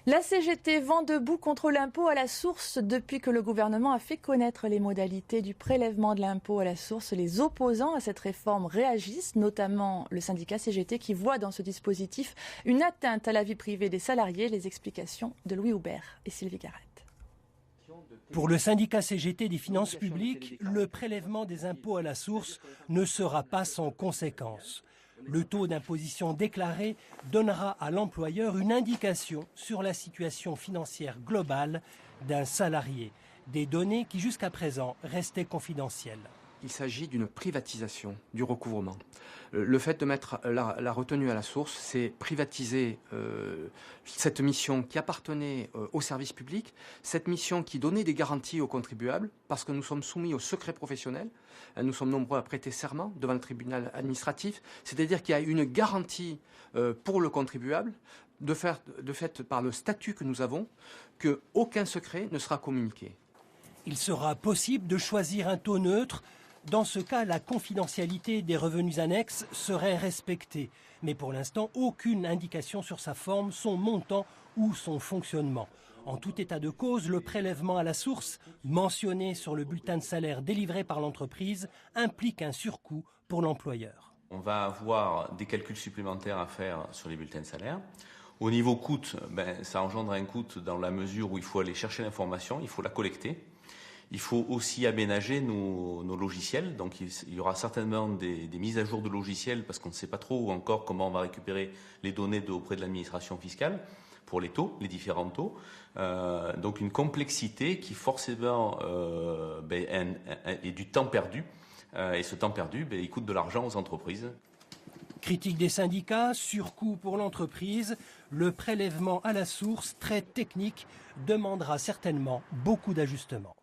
La CGT vent debout contre l'impôt à la source. Depuis que le gouvernement a fait connaître les modalités du prélèvement de l'impôt à la source, les opposants à cette réforme réagissent, notamment le syndicat CGT qui voit dans ce dispositif une atteinte à la vie privée des salariés. Les explications de Louis Houbert et Sylvie Garrett. Pour le syndicat CGT des finances publiques, le prélèvement des impôts à la source ne sera pas sans conséquences. Le taux d'imposition déclaré donnera à l'employeur une indication sur la situation financière globale d'un salarié, des données qui jusqu'à présent restaient confidentielles. Il s'agit d'une privatisation du recouvrement. Le fait de mettre la retenue à la source, c'est privatiser cette mission qui appartenait au service public, cette mission qui donnait des garanties aux contribuables, parce que nous sommes soumis au secret professionnel. Nous sommes nombreux à prêter serment devant le tribunal administratif, c'est-à-dire qu'il y a une garantie pour le contribuable, de fait par le statut que nous avons, qu'aucun secret ne sera communiqué. Il sera possible de choisir un taux neutre. Dans ce cas, la confidentialité des revenus annexes serait respectée. Mais pour l'instant, aucune indication sur sa forme, son montant ou son fonctionnement. En tout état de cause, le prélèvement à la source, mentionné sur le bulletin de salaire délivré par l'entreprise, implique un surcoût pour l'employeur. On va avoir des calculs supplémentaires à faire sur les bulletins de salaire. Au niveau coût, ça engendre un coût dans la mesure où il faut aller chercher l'information, il faut la collecter. Il faut aussi aménager nos logiciels, donc il y aura certainement des mises à jour de logiciels parce qu'on ne sait pas trop encore comment on va récupérer les données auprès de l'administration fiscale pour les taux, les différents taux. Donc une complexité qui forcément est du temps perdu, et ce temps perdu, il coûte de l'argent aux entreprises. Critique des syndicats, surcoût pour l'entreprise, le prélèvement à la source, très technique, demandera certainement beaucoup d'ajustements.